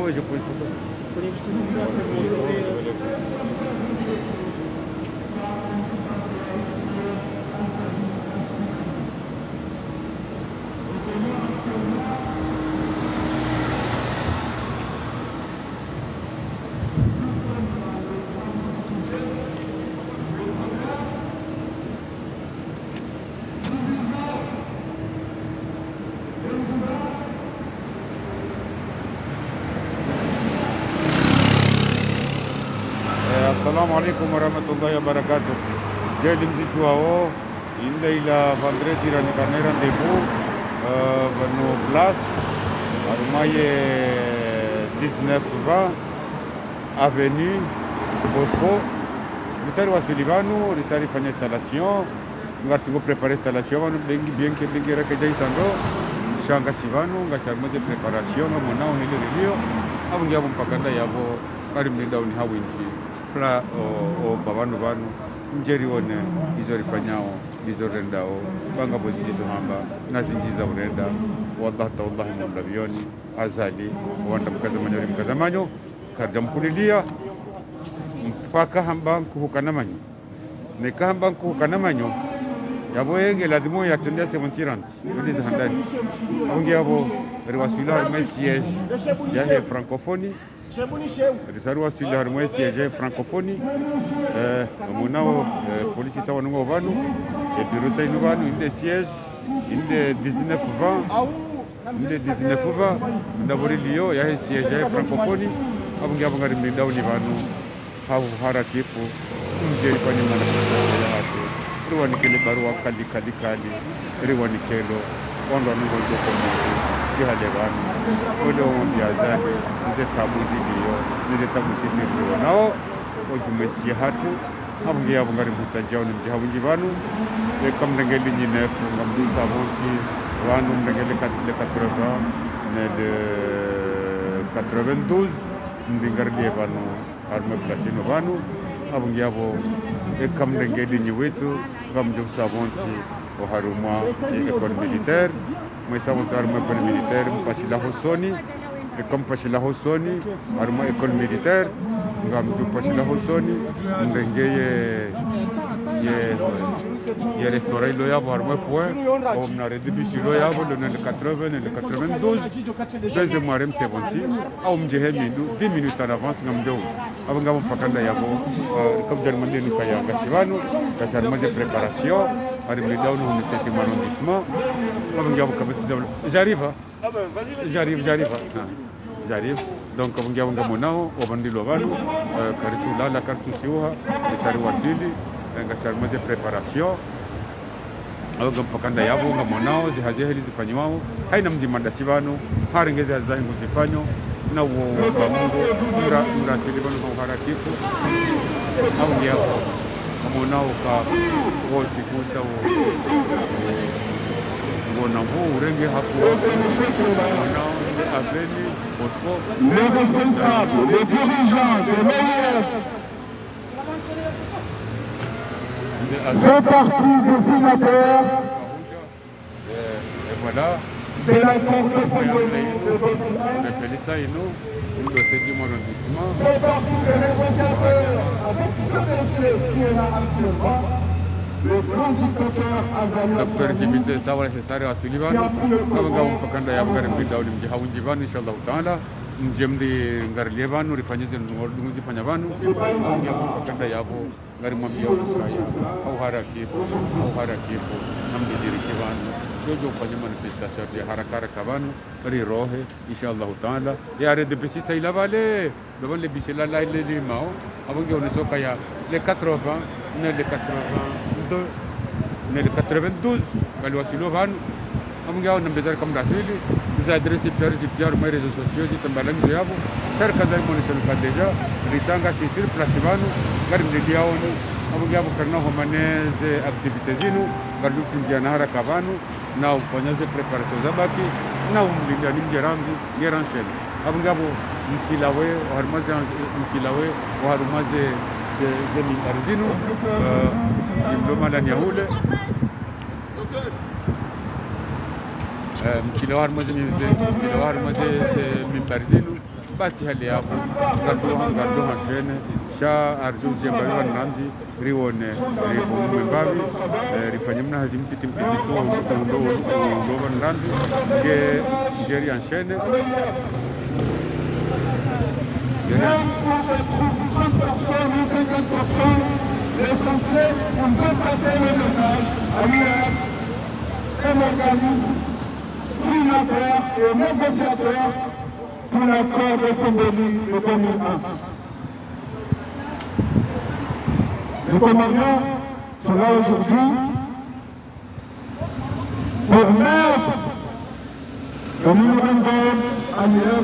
ouais, je peux le faire. Prenez juste une photo, après vous retournez. Assalamu alaikum warahmatullahi wabarakatuh. Jadi mziki wao inde ila vendredi ranikane rendez-vous banu place arumaye 1920 avenue Bosco. Risari wasili vanu, risari fanya installation, ngartingo prepare installation vanu bengi bengi rake jai sando shanga sivanu ngasharmoje preparation ngamonao hili rilio abungi abo mpakanda yabo kari mdauni hawinji pla o babanu vanu njeri one izo rifanyao izo rendao banga bozizo hamba nazinjiza urenda wallahi mulabioni azali wanda mkazamanyo karja mkulilia mpaka hamba nkuhukanamanyo neka hamba nkuhukanamanyo yabo yenge lazima yatendea semontiranti uliza handani abungi yabo riwasula mesiege ya he francophonie risarua sila harmoe siege francophonie monao polisi tawa nungo vanu e bureau tainu vanu inde siège inde 1920 ndabori lio ya he siege ya francophonie abungi abangari mlindao ni vanu havu harakifu mjeri kwani mwana ya hatu riwani kele barua kali riwani kelo wando nungo joko mwana sihale vanu wode wambiazale nize tabuzi liyo nize tabuzi sirriwo nao ojumeci hatu abungi abungari mutajao ni mjihabungi vanu kam ndengeli nyinefu ngamdu savonsi vanu ndengeli le 80 ne de 92 ndingari liye vanu arme plasino vanu abungi abo kam ndengeli nyiwetu ngamdu savonsi o haruma école militaire mais ça monte arme école militaire mpashila hosoni et comme pashila hosoni arme école militaire ngam du pashila hosoni ndengeye ye restaurant lo yabo arme point on na redibisi lo yabo le 80 le 92 deuxième mois rem 70 au mjehemi 10 minutes en avance ngam do abanga mpakanda yabo comme dermande ni kaya ngasivano kasarma de préparation arrive là où on est 7e arrondissement. J'arrive. Donc, on va à Monao, au Bandilovano, Karitula, la Kartusiuha, les Saruasili, un serment de préparation. Alors, on peut aller à Monao, Zihazeli, Zifanyao, Hainam Dimandasivano, Haringeza Zaingo Zifanyo, Nawo, Bamungo, Mura Silivano, Harakifu, Aungiapo. Monao ka wosi kusa wona mbu urenge hapo monao de aveni Bosco les responsables les dirigeants de l'OIF fait partie des signataires et voilà de l'accord de Fongolie de votre Félix Aino le 7e arrondissement. fait partie des négociateurs avec ce monsieur qui est là actuellement, le grand dictateur Azali Dr. Jimite Sawara Cesare Asulivano, abanga mpakanda ya mgari mbida uli mjihawunji vanu inshallah taala mjemdi ngari levanu rifanyize ngordunguzi fanya vanu mpakanda yabo ngari mwambia usaya au harakifu namdi diriki vanu jojo fanya manifestation ya haraka vanu ri rohe inshallah taala ya re de besita ilavale devant les bisela la les limao abanga onesoka ya les 80 ne les 82 ne les 92 galwasilo vanu amngao nambezar kam rasili za adresse pia mes réseaux sociaux jitambalam yabo ter kadar monison ka deja risanga sistir plasivanu garim diaonu amngao karna homaneze activités zinu garlutin janara kavanu na ufanya ze préparation zabaki na umlinda nimgeranzi geranshel amngao mtilawe mtilawe warumaze de min ardinu diploma la nyahule mtilawar maze min barzinu bati hali yapo gardo hashene sha arjuzi ambayo nanzi rione ripo mbavi rifanyimna hazimti timpiti tu ndo nanzi ngeri anshene l'essentiel pour faire passer le message à l'UR, un organisme signataire et négociateur pour l'accord de Saint-Denis de 2001. Les Comoriens sont là aujourd'hui pour mettre le mémorandum à l'UR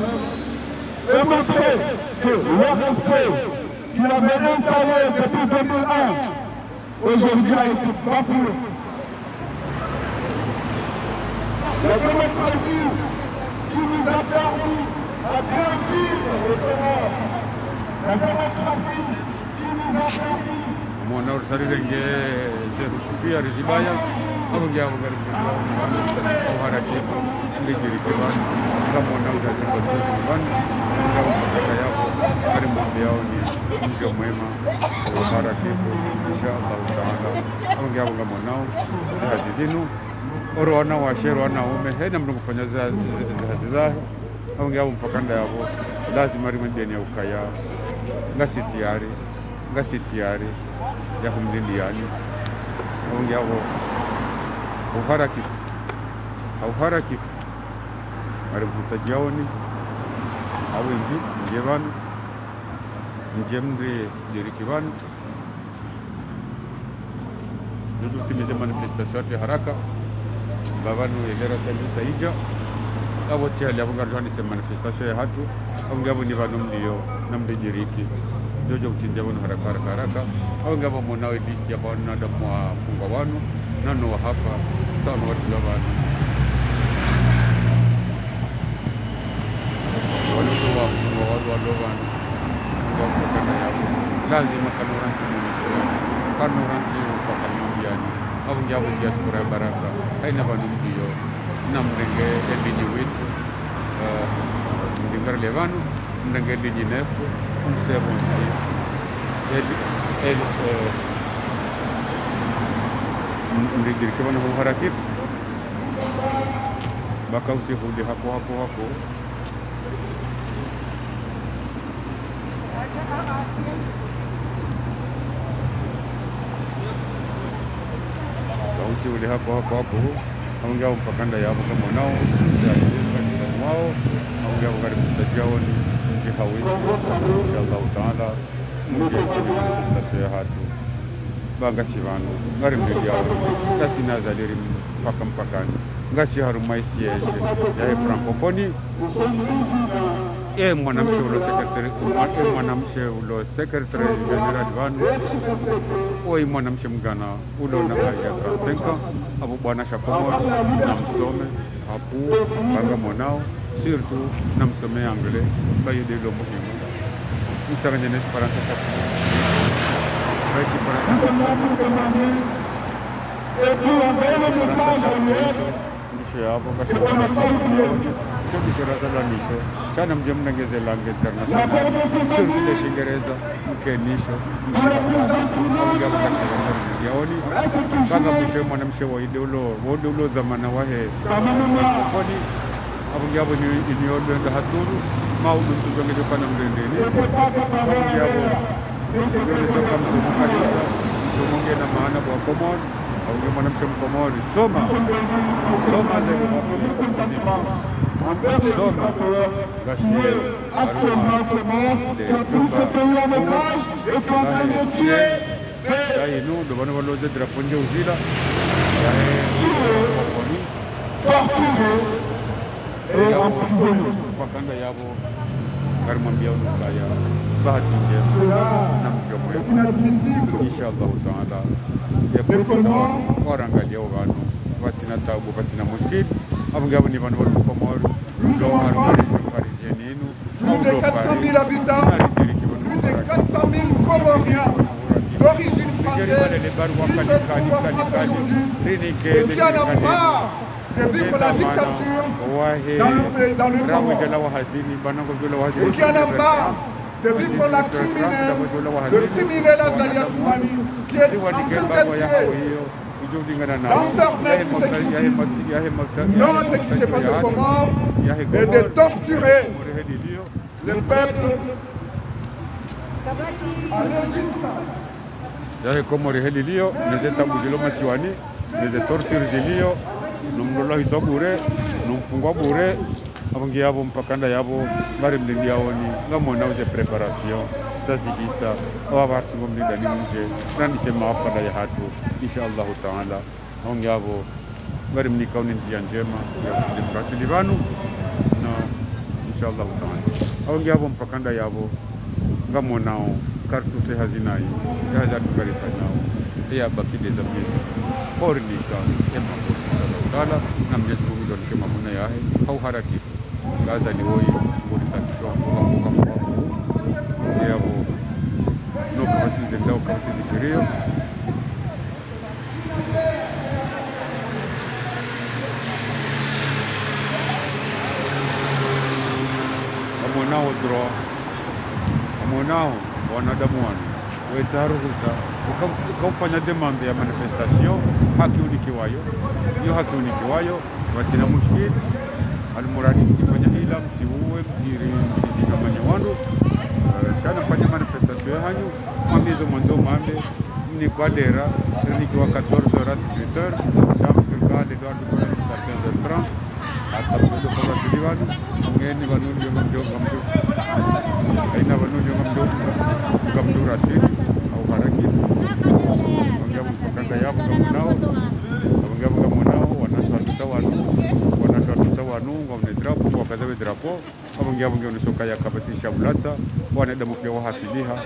et montrer que le respect qu'il avait installé depuis 2001, aujourd'hui a été bafoué. La démocratie qui nous a permis à bien vivre le Comores. La démocratie qui nous a permis. Mwana ursarenge zeru supia rizibaya abungia bugar au harake ndigiri kewan kama mwana uzaje kwa ngao mpaka yao kari mambo yao ni mjo mwema wa harake inshallah taala abungia bugar mwanao hazidinu orona wa shero na ume hena mtu kufanya zazi abungia mpaka ndao lazima rimendeni ya ukaya ngasitiari ya kumlindiani aungi yao uharakif mari mutajiaoni awingi njevanu njemndri jerikivanu dudutimize manifestation ya haraka bavanu elera kanisa ija aboti hali abungarjani se manifestation ya hatu aungi abo ni vanu mlio namde jeriki jojo kuchinja wanu haraka au ngaba mwanao listi ya bwana na mwafunga wanu nano wahafa sana watu wa bwana walikuwa wafunga watu bwana kwa kana yao lazima kanoranti kwa kalibiani au ngaba diaspora baraka haina banu ndio namrenge endinyi wetu ndingar levanu ndenge endinyi nefu umsebonzi ndigiri kibona uharakif bakauti hudi hapo kauti hudi hapo aongea mpakanda yabo kama nao ya wao aongea karibu tajaoni jihawini inshallah taala manifestation ya hatu bangasi vanu ngari mbili yao kasi nazaliri mpakani ngasi haru maisiege ya francophonie mwanamshe ulo secretary general vanu oi mwanamshe mgana ulo na ya 35 abu bwana shakomor na msome hapu banga monao surtout na msome anglais bayo de lo muhimu mtsanganya na Esperanto sana mjamnangeze langue international surtout de Shingereza mkenisho yaoni banga mshe mwanamshe wa idolo dhamana wahe koni abungiabo ni iniodo nda haturu maudu tuzongeje pana mrendeni abungiabo ndio soka msomo kabisa msomonge na maana kwa Komori au mwanamshe mkomori soma actuellement Sai nous devons voir le drapeau de Ozila. Pakanda yabo karmambia unukaya bahati njema na mjomo inshallah taala ya kwa orangalia wanu watina tabu watina muskil abungabo ni vanu wa Komori nous avons plus de 400 000 habitants, plus de 400 000 Comoriens d'origine française qui se trouvent en France aujourd'hui et qui en ont marre de vivre la dictature dans le pays, dans le Congo. Et qui en a marre de vivre le criminel Azali Assoumani, qui est en train de tuer, d'enfermer tous ceux qui disent non à ce qui se passe au Congo et de torturer le peuple. Yahe komori helilio neze tambuzilo masiwani neze torture zilio numdolo hito bure numfungwa bure abangi yabo mpakanda yabo bari mlindi yawoni ngamona uze preparation sazigisa aba bartu ngomlinda ni muje nani sema afala ya hatu inshallah taala abangi yabo bari mnikauni njia njema ya demokrasi libanu na inshallah taala abangi yabo mpakanda yabo ngamonao kartuse hazinai ya za tukarifanyao ya baki deza mbili ornika ema kala na Mwenyezi Mungu ndio nikema muna yahe au haraki kaza ni hoi ngoni takishwa kwa yabo no kabati zendao kabati zikirio amonao dro amonao wanadamu wanu wetaruhusa ukafanya demande ya manifestation haki unikiwayo hiyo haki unikiwayo watina mushkil almuradi kifanya hila mtiuwe mtiri mtikamanya wandu kana fanya manifestation hanyu mwambizo mwanzo mambe mni kwa dera nikiwa 14h 18h chambre de garde de 15h30 hata kudo kwa tulivanu ngeni vanuni ndio ngamdo aina vanuni ngamdo rasidi au haraki wangia mpakanda yabo ngamunao wanatatuta wanu ngamne drapo wakazawe drapo abangia unisoka ya kabati shabulata wana damu pia wahafiliha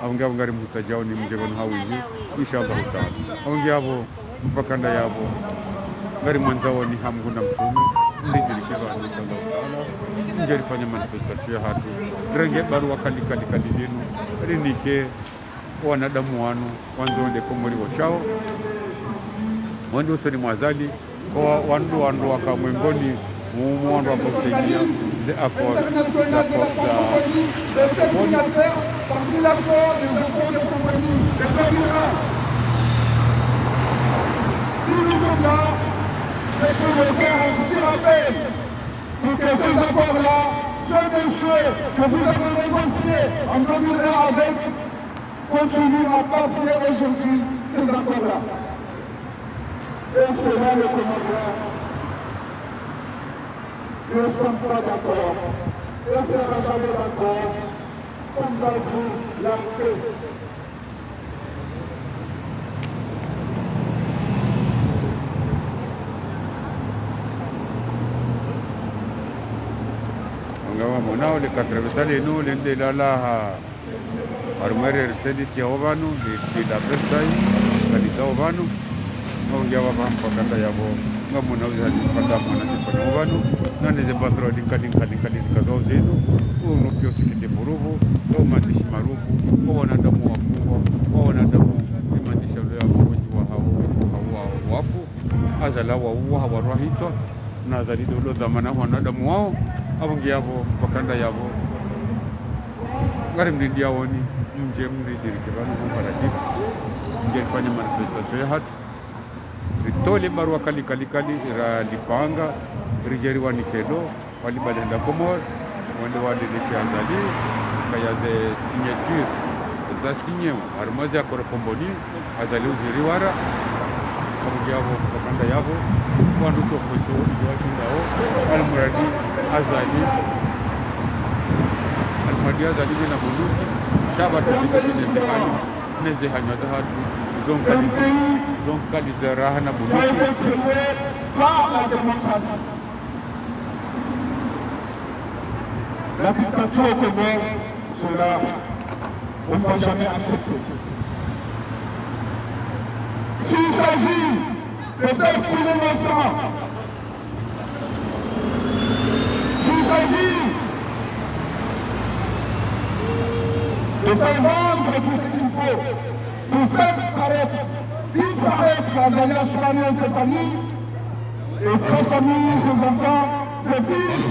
abangia ngari mutajao ni mjevano hawiji inshallah taala abangia mpakanda yabo ngari mwanzao ni hamguna mtume ndikirikiwa inshallah taala njerifanya manifestation hatu renge barua kali dinu rinike wanadamu wanu wanzonde komori washao wandu usoni mwazali kwa wandu wakamwengoni wandu wakamsaidia ze accord pour que ces accords-là soient des choses que vous avez négociés en 2001 avec continuent à bafouer aujourd'hui ces accords-là. Et cela, le commandant, ne sommes pas d'accord. Et ne sera jamais d'accord. Combattons la paix. ngawa monao le katravesale no le ndelala armere sedisi ya ovanu di la pesai kalisa ovanu ngongia wa mpakanda yabo ngamona uza dipanda mwana dipanda ovanu nane ze bandro kali zikazao zenu uno pio sikite buruvu au mandishi maruvu au wanadamu wafungwa au wanadamu imandisha leo wagonji wa hao wafu azala wa uwa hawarahito na zalido lo dhamana wanadamu wao abongi yabo mpakanda yabo ngari mlindi yawoni mje mridirike banu mparadifu nje fanya manifestation ya hatu ritole barua kali ra lipanga rijeri wanikelo walibalenda komor wande wadenesha azali kayaze signature za signé armaze akorofomboni azali uziriwara abongi yabo mpakanda yabo wandu tokweso iwashindao almuradi azali azali na bunduki shaba tusikinezehani nezehanywa za hatu zonkali za raha na bunduki la dictature au Congo, cela on ne va jamais accepter. S'il s'agit de faire couler le sang, s'il s'agit de faire vendre tout ce qu'il faut pour faire disparaître la Zali Assoumani et ses familles, et ses familles, ses enfants, ses filles,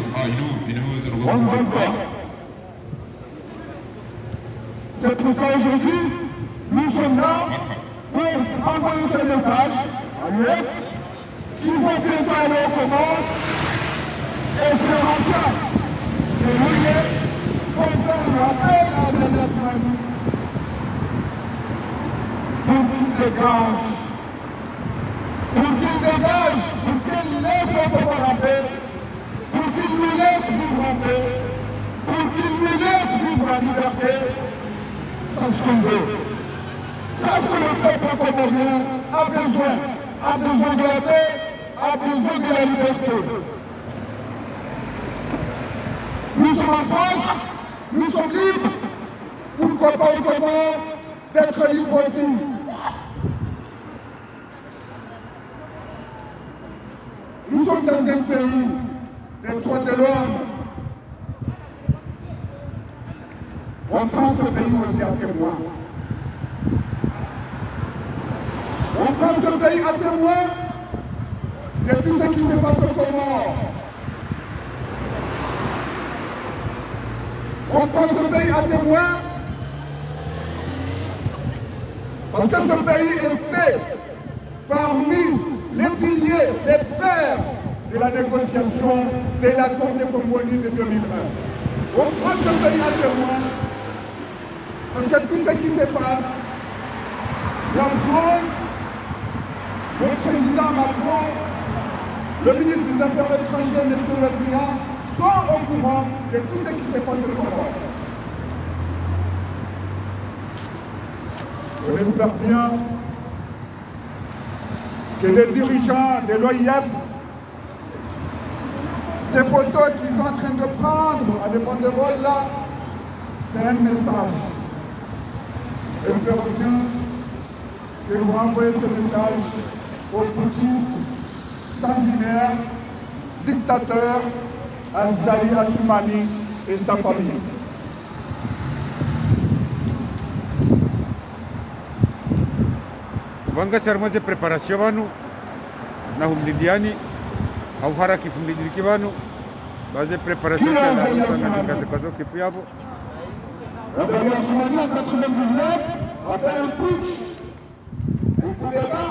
on ne veut pas. C'est pour ça aujourd'hui, nous sommes là pour envoyer ce message à l'UE qu'il faut bientôt aller aux commandes et faire en sorte que l'UE comprenne l'appel à la jeunesse pour qu'il dégage, pour qu'il laisse son pouvoir en paix, pour qu'il nous laisse vivre en paix, pour qu'il nous laisse vivre en liberté. C'est ce qu'on veut. C'est ce que le peuple comorien a besoin de la paix, a besoin de la liberté. Nous sommes en France, nous sommes libres, pourquoi pas autrement d'être libres aussi. Nous sommes dans un pays des droits de l'homme. On prend ce pays aussi à témoin. On prend ce pays à témoin de tout ce qui se passe au Comore. On prend ce pays à témoin parce que ce pays était parmi les piliers, les pères de la négociation de l'accord de Fongonie de 2001. On prend ce pays à témoin parce que tout ce qui se passe, la France, le président Macron, le ministre des Affaires étrangères, M. Le Drian, sont au courant de tout ce qui se passe au Comore. On espère bien que les dirigeants de l'OIF, ces photos qu'ils sont en train de prendre à des banderoles là, c'est un message. J'espère bien que vous envoyez ce message au petit sanguinaire, dictateur, Azali Assoumani et sa famille. Wanga charmaze preparation banu na humlidiani au haraki fundidiki banu baze preparation ya na kazo kifu yabo. Azali Assoumani en 99 a fait un putsch. Vous ne pouvez pas.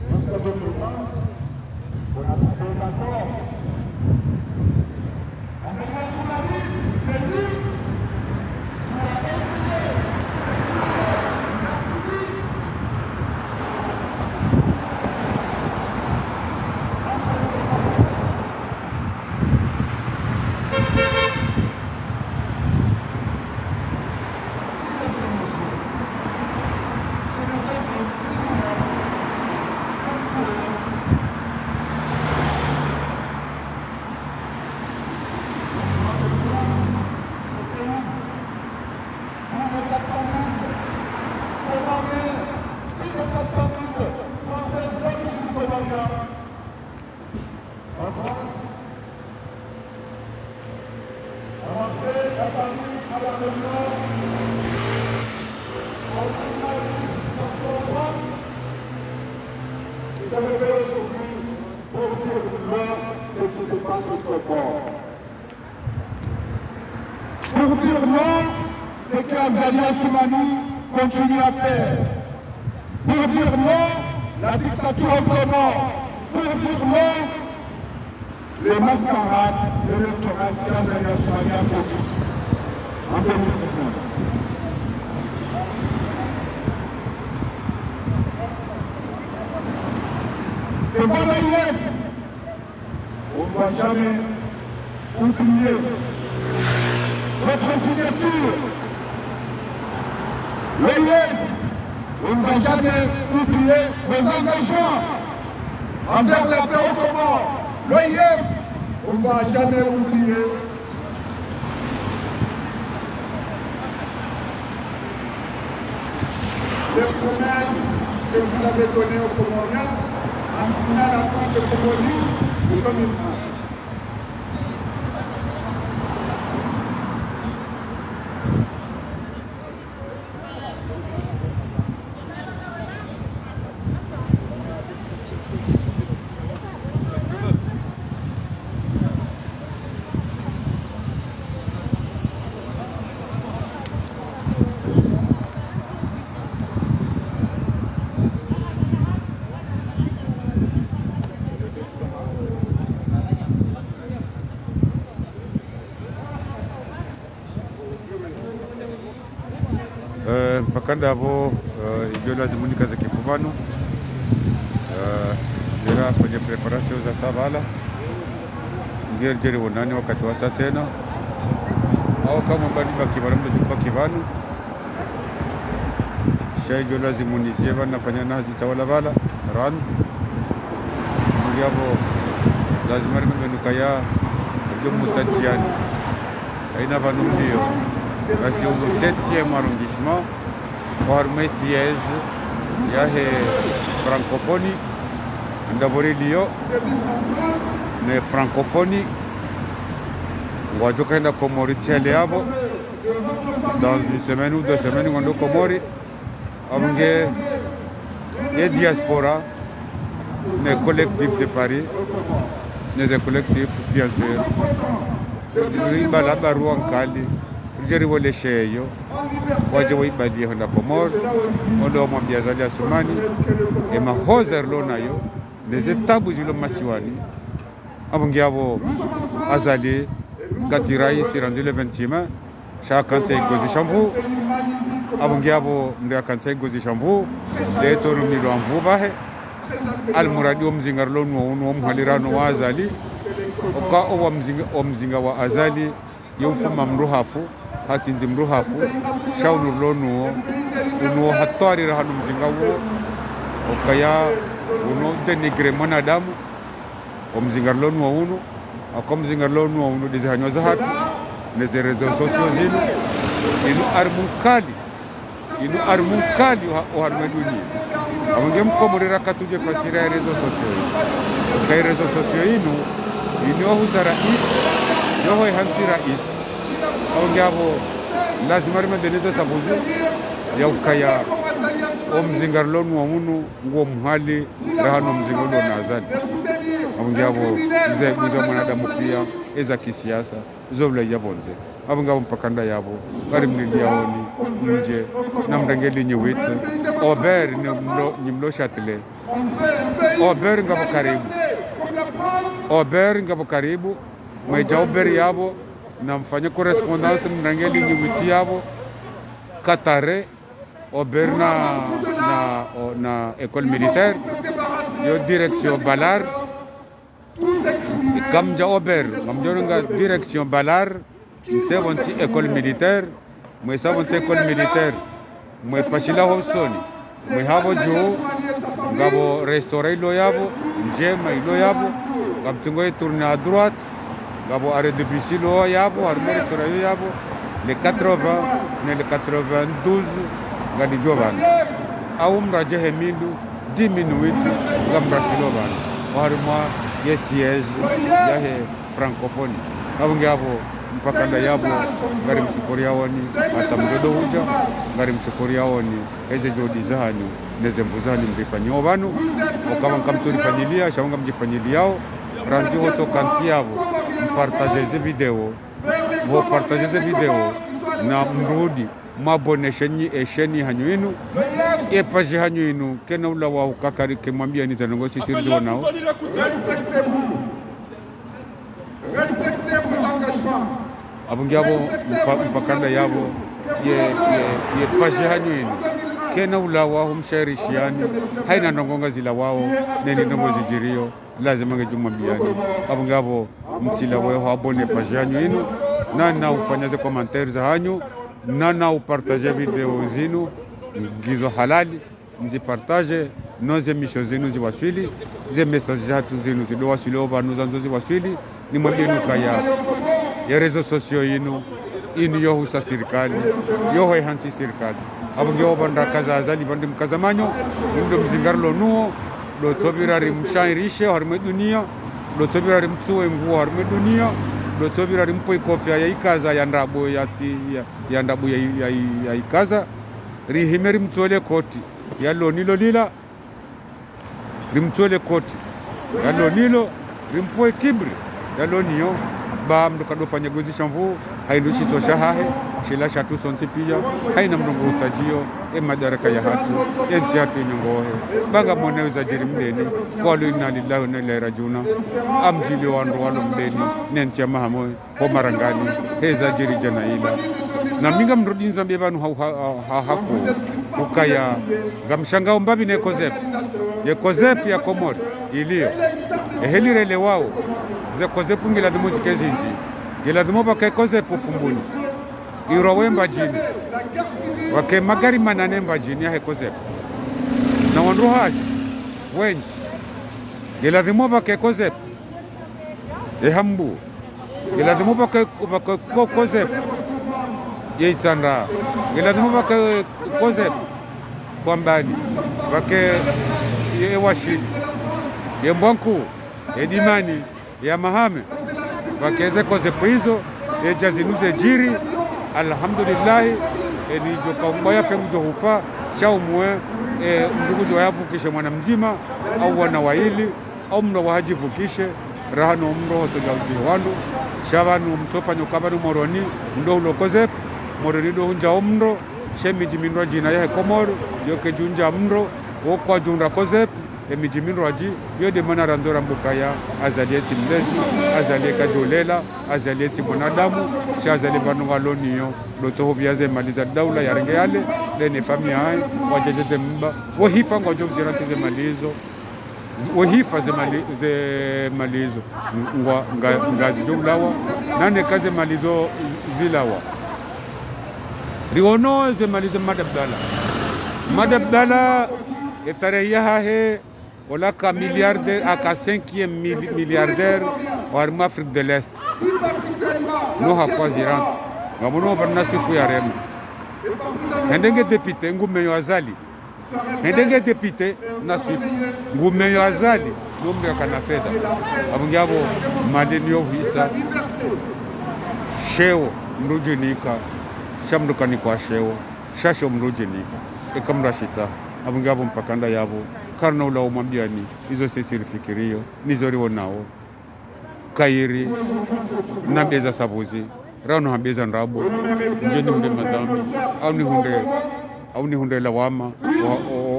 Parce que je ne pas. On a trouvé d'accord. Azali Assoumani, c'est lui qui a essayé. Vous avez fait aujourd'hui pour dire non ce qui se passe au Comore. Pour dire non, c'est qu'Azali Assoumani continue à faire. Pour dire non, la dictature au Comore. Pour dire non, les mascarades électorales qu'Azali Assoumani a produites en 2019. Et dans l'IF, on ne va jamais oublier votre signature. L'IF, on ne va jamais oublier vos engagements envers la paix au Comore. L'IF, on ne va jamais oublier les promesses que vous avez données aux Comoriens en signant l'accord de Comorie de 2001. mpakanda abo ijo lazima nikaze kifubano jera kwenye preparation za sabala ngeri wonani wakati wa saa tena au kama bani bakibarambe bakibanu shaijo lazima nijeba nafanya nazi tawala bala rand ngiabo lazima rimbenukaya jo mutajiani aina banumdio basi au 7e arrondissement formé siège yahe francophonie ndabori lio ne francophonie wajoka enda Komori tiele abo dans une semaine ou 2 semaines ngondo Komori abunge et diaspora ne collectif de Paris ne collectif bien sûr riba la barua nkali jeri wole sheyo waje waibadie honda Komori ondo mwambia zali Asumani e mahozer lona yo les étapes zilo masiwani abunge abo azali gatirai sirandu le 20e chacun te gozi chambu abunge abo ndio kanse gozi chambu le toro milo amvu bahe al muradi omzingar lonu onu omhalirano wa azali oka o mzinga wa azali yofuma mruhafu hati ndi mruhafu shaunu lonu uno hatari rahanu mzinga wo okaya uno denigre mwanadamu omzingar lonu onu akomzingar lonu onu dizihanywa za hatu neze rezo sosio zinu inu armunkali uharme dunia amunge mkomorera katuje fasira ya rezo sosio kai rezo sosio inu wahuza rais yoho hanti rais amunge abo lazima rimendeneza sabuzu ya ukaya omzingar lonu onu nguo mhali rahano mzingar lonu azali amunge abo za mwanadamu pia eza kisiasa zobla yabonze abangabo mpakanda yabo bari mnili yaoni nje na mrangeli nyewetu ober ni mlo chatle ober ngabo karibu mweja ober yabo na mfanya correspondance mrangeli nyewiti yabo Katare ober na école militaire yo direction Balar Kamja Ober, Mamjoringa direction Balar, Sevonti école militaire, moi savonti école militaire, moi Pachila Hosoni, moi Havo Jo, Gabo restaurer loyabo, Njema loyabo, Gabtungo tourner à droite, Gabo arrêt de bus loyabo, armé restaurer yabo, les 80, les 92, Gadi Jovan. Aum Raja Hemindu, 10 minutes, Gambra Silovan, Warma. Ye siège yahe francophonie abunge abo mpakanda yabo ngari msukuri yawoni hata mdodo huja ngari msukuri yawoni eze jodi zanyu neze mbuzanyu mbifanyo banu okaba nkamturi fanyilia shawanga mjifanyilia yao randi hoto kanti yabo mpartager ze video bo partager ze video na mrudi mabone sheni hanyu inu e page hanyu inu kena ula wa ukakari kemwambia ni zanongo sisirizo nao abungi abo mpakanda yabo ye page hanyu inu kena ula wa humsharishiani haina nongonga zila wao neni nongo zijirio lazima ngejumwambiani abungi abo mtila wao abone page hanyu inu na ufanya ze commentaires hanyu na upartage video zinu gizo halali mzipartage nos émissions zinu ziwaswili ze message hatu zinu zidowaswili obanu zanzo ziwaswili ni mwambinu kaya ya rezo sosio inu yohu sa serikali yoho hanti serikali abungi obanda kaza azali bandi mkazamanyo ndo mzingarlo nuo do tobirari mshairishe harme dunia do tobirari mtsuwe nguo harme dunia do tobirari mpoi kofia ya ikaza ya ndabo ya ndabu ya ikaza rihimeri mtole koti yalo nilo lila rimtole koti yalo nilo rimpoe kibri yalo niyo ba mduka dofanya gozi shamvu hailushi tosha hahe shila shatu sonti pia haina mdungu utajio madaraka ya hatu enti hatu nyongohe banga mwaneweza jiri mdeni kwa ina lillahi na ilahi rajuna amjili wandu wano mdeni nenti ya mahamoy ho marangani heza jiri jana ila na minga mrudinza mbevanu hako ukaya ngamshangao mbabi ne kozep ya Komoro ilio ehelirele wao ze kozep ngila dhimu zikezinji ngila dhimu baka kozep fumbuni irowe mbajini wake magari manane mbajini ya kozep na wanruhaji wenji ngila dhimu baka kozep ehambu ngila dhimu baka kozep yeitandra ngila dhimu baka kozep kwambani wake ye washini ye mbwanku ye dimani ya mahame wakeze kozep hizo ye jazinuze jiri alhamdulillah ni joka mbaya fengujo hufa shaumwe ndugu jo yavukishe mwana mzima au wana waili au mno wahajivukishe rahano mno togauji wandu shavanu mtofa nyokabanu moroni ndo ulokozep moroni do hunja omndo shemiji minro jina ya Komoro yoke junja mndo okwa junda kozep emijimino aji yode mana randora mbukaya azalieti mlezi azalieka jolela azalieti mwanadamu shazali banu waloniyo lotoho viaze maliza daula ya renge yale lene famia hai wajejete mba wohifa ngojo mzirati ze malizo wohifa ze malizo ngazi jumlawa nane kaze malizo zilawa riono ze malizo madabdala etareya he wala ka milliardaire aka 5e milliardaire warma Afrique de l'Est no hakwa zirante ngamono barna sifu ya remu hendenge député ngumeyo azali hendenge député na sifu ngumeyo azali nombe kana fedha abungabo madeni yo hisa sheo mrujinika shamdukani kwa sheo shasho mrujinika ekamrashita abungabo mpakanda yabo karna ula umambiani hizo sisi fikirio nizori nao kairi nabeza sabuzi rano habeza nrabo njeni hunde madhambi au ni hunde lawama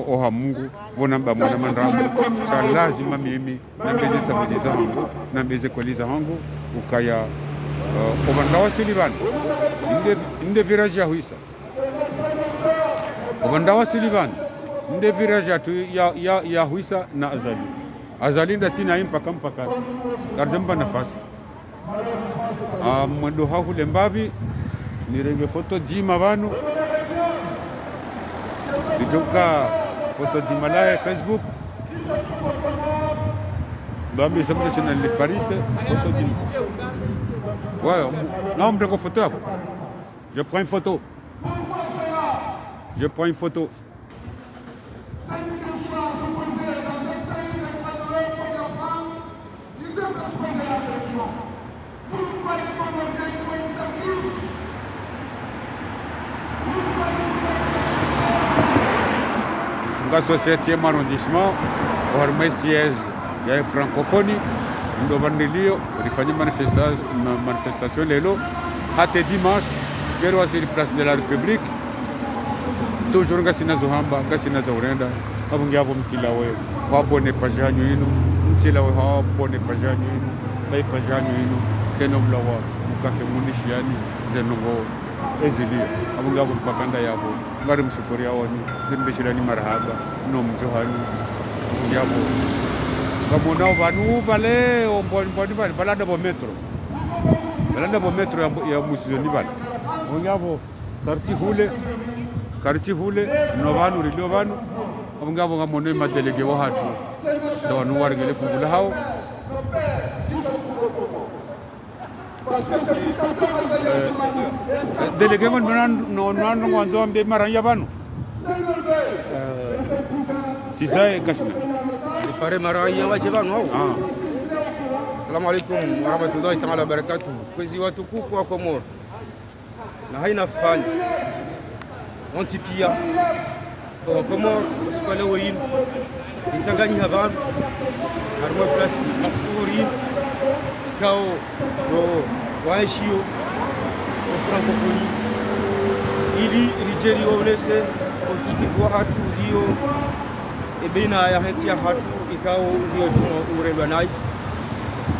oha Mungu wonamba mwana mandrabo sha lazima mimi nabeze sabuzi zangu nabeze kweliza hangu ukaya obandawa Sullivan inde village ya huisa obandawa Sullivan nde village tu ya huisa na azali nda sina mpaka kardemba nafasi mwendo hahule mbavi nirenge foto jima banu lijoka foto jima la Facebook bambi samle chena le Paris foto jima ouais non me photo je prends une photo Au 7e arrondissement, au siège, il y a une francophonie, nous devons faire une manifestation lelo, hâte dimanche, je vais sur la place de la République, toujours Gassina Zohamba, Gassina Zaurenda, Abungiabo Mtilawe, Wabone Pajanuino, Mtilawe, Wabone Pajanuino, Lai Pajanuino, Kenoblawa, Mukake Munishiani, Zenovo, Ezili, Abungabo Mpakanda Yabo, Ngari Msukuri Awani, Nimbeshilani Marahaba, Nom Johani, Yabo. Kamunao vanu vale, omboni vale, balada bo metro ya musizoni vale. Abungabo karti hule, no vanu rilio vanu, abungabo ngamono madelege wa hatu. Sawa nuwari ngele fungula hao. Délégué non ngwanzo ambe maranya banu sizae kashina pare maranya waje banu hao. Assalamu alaykum wa rahmatullahi ta'ala barakatuh. Kwezi watukufu wa Komoro na haina fani ontipia kwa Komoro usipale wein itangani habanu harmo place afuri kao do waishio o francophonie ili rijeri onese otukifu hatu hiyo ebina ya henti ya hatu ikao ndio jumo urelwa nai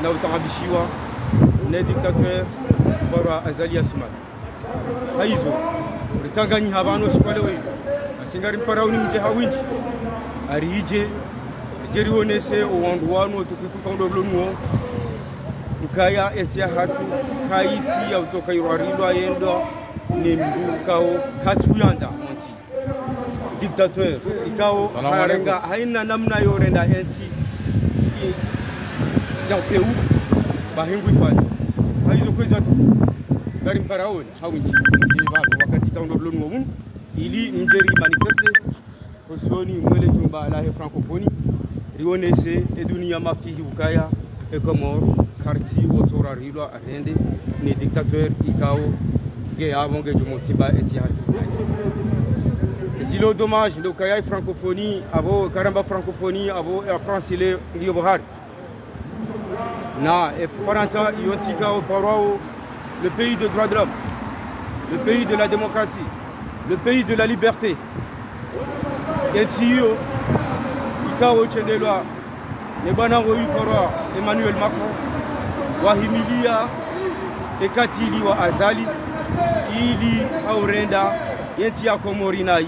na utabishiwa na dictateur bora Azali Assoumani haizo ritanganyi habano sikwale we asingari mparauni mje hawinji arije jerionese owandu wanu tukutuka ndo blonwo ukaya entia hatu kaiti ya utoka irwarilwa yendo nembu hatu yanda onti dictateur ikao harenga haina namna yorenda enti ya peu bahingu ifanye haizo kwezi watu gari mparaoni hawinji wakati kaundo blonwo mun ili mjeri manifeste kosoni mwele jumba la francophonie rionese edunia mafihi ukaya ekomor karti otora rilwa arende ni dictateur ikao ge avonge jumotiba etihatu zilo dommage le ukaya francophonie abo karamba francophonie abo la France ile ngiyo bahari na Faransa yontika au parao le pays de droit de l'homme, le pays de la démocratie, le pays de la liberté. Yentiyo ikao chendelwa ne banango yiporo Emmanuel Macron wahimilia ekatili wa azali ili aurenda yenti ya Komori nai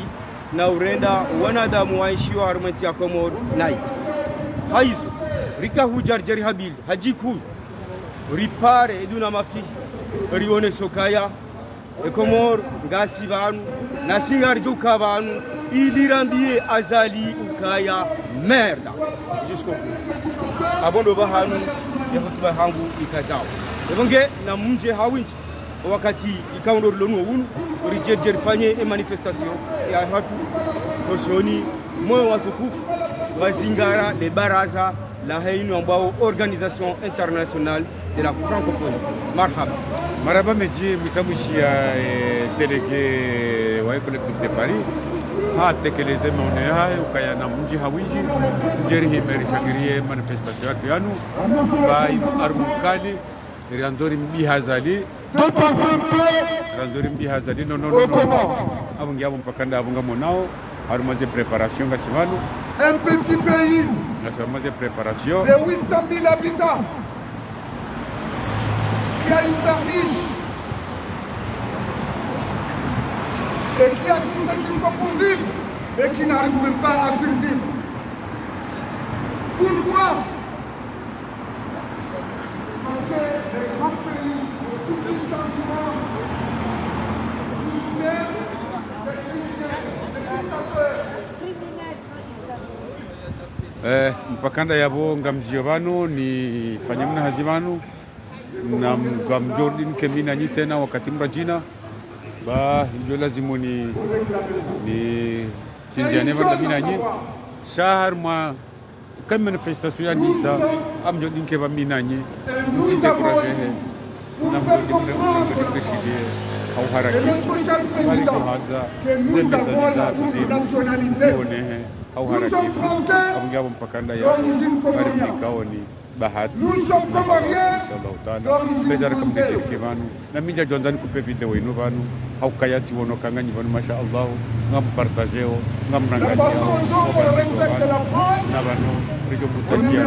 na urenda wanadamu waishi wa armenti ya Komori nai haizo rika hujarjeri habil hajiku ripare eduna mafi rione sokaya ekomor ngasi banu nasingar juka banu ilirambie azali ukaya merda jusqu'au bout abondo bahanu ya hotuba hangu ikazao ebonge na mje hawinji wakati ikaundo lonu unu rijerjer fanye manifestation ya hatu kosoni moyo watukufu mazingara le baraza la hainu ambao organisation internationale de la francophonie marhaba marhaba meji misamushia délégué wa collectif de Paris hatekeleze maono hayo ukaya na mji hawinji jeri himeri shagirie manifestation yake yanu bai armukali riandori mbihazali riandori mbihazali no abungi abo mpakanda abunga monao harumaze préparation gashimano un petit pays harumaze préparation de 800 000 habitants qui a une tarniche et qui a tout ce qu'il faut pour vivre et qui n'arrive même pas à survivre. Pourquoi? Parce que les grands pays, tous les sentiments, mpakanda yabo ngamjio banu ni fanyamna hazibanu na ngamjordin kemina nyitena wakati mrajina ba ndio lazimu ni sinziane banda minanyi shahar ma kam manifestation ya nisa amjordin ke ba minanyi msite kuraje na mjordin mreshide au haraki hali kuhanza zembe sasa tuzione au haraki abungabo mpakanda ya barimikao ni bahati inshallah taala bezara kamdete kemanu na minja jonzani kupe video ino banu au kayati wono kanganyi banu masha Allah ngam partageo ngam nangani na banu rijo mutajia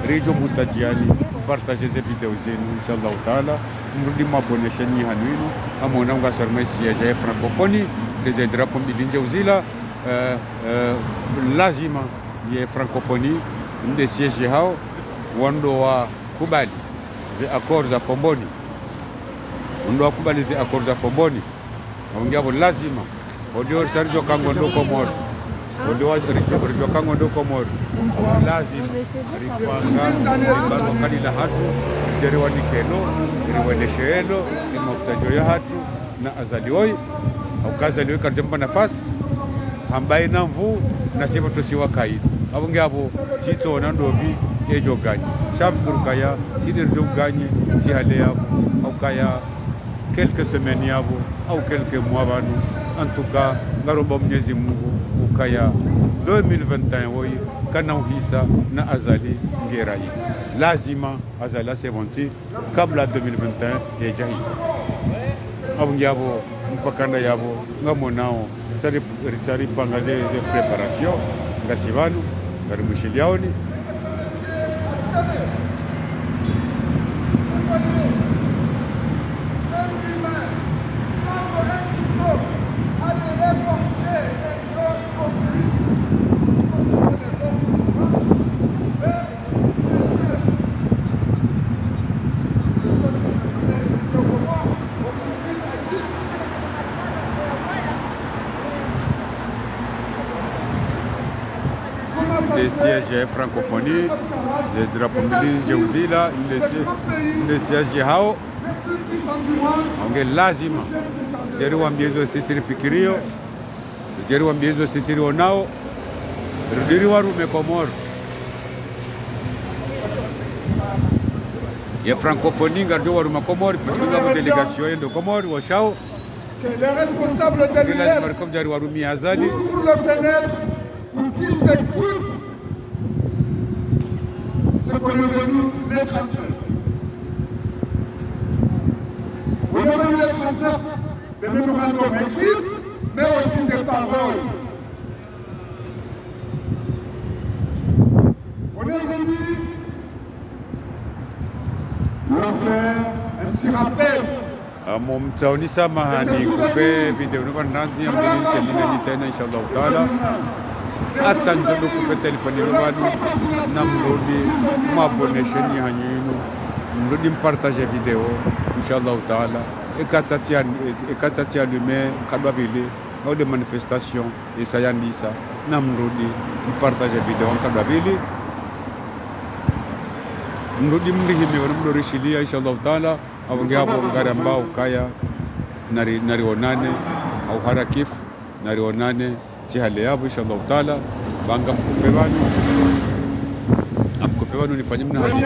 rijo mutajiani partager ces vidéos zenu inshallah taala mrudi mabonesha ni hanuino amona ngasar mesi ya francophonie les drapeaux bilinje uzila lazima ya francophonie nde siege hao wando wa kubali the accords za Fomboni wando wa kubali the accords za Fomboni ongea lazima ndio Sergio Kango ndo Komoro ndio Sergio Kango ndo Komoro lazima ripanga ribano kali la hatu jeriwa nikeno riwendeshelo imoktajo ya hatu na azalioi au kazalioi karjamba nafasi ambaye na mvu na sema tosiwa kai abunge abo sito na ndobi ejo ganye shamfuru kaya sidir jo ganye si hale yabo au kaya quelques semaines yabo au quelques mois banu en tout cas ngaromba Mwenyezi Mungu ukaya 2021 woi kana uhisa na azali nge rais lazima azala sebonti kabla 2021 ya jahisa abunge abo mpakanda yabo ngamonao risari panga de préparation ngasibanu ngari mushiliaoni les sièges francophonie, les drapeaux Njeuzila, les sièges hao onge lazima jeri waambie hizo sisi fikirio, jeri waambie hizo sisi onao rudiri warume Komoro ya francophonie ngarjo waruma Komoro kusinga mu délégation yendo Komoro washao que les responsables de l'IEF comme jari warumi Azali ouvrent les fenêtres pour qu'ils écoutent ce qu'on est venu les transmettre. On est venu les transmettre des mémorandums écrits, mais aussi des paroles. On est venu leur faire un petit rappel. mumtaoni samahani kupe video nubananzi ambilin kelina nitena inshallah taala hata njodo kupe telefoni nubanu namrudi mabonesheni hanyinu mrudi mpartage video inshallah taala ekatatia lume kadwabili au de manifestation esayandisa namrudi mpartage video kadwabili mrudi mrihime mdorishilia inshallah taala awonge hapo ngari ambao kaya narionane au harakif narionane si hali yabo inshallah taala banga mkupe wanu nifanye mna hali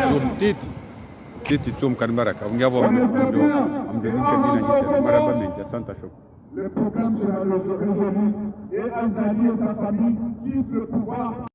titi tum kan baraka awonge hapo amdelinka dina nyite maraba menja santa shukran. Le programme sera résolu et Azali et sa famille quittent le pouvoir.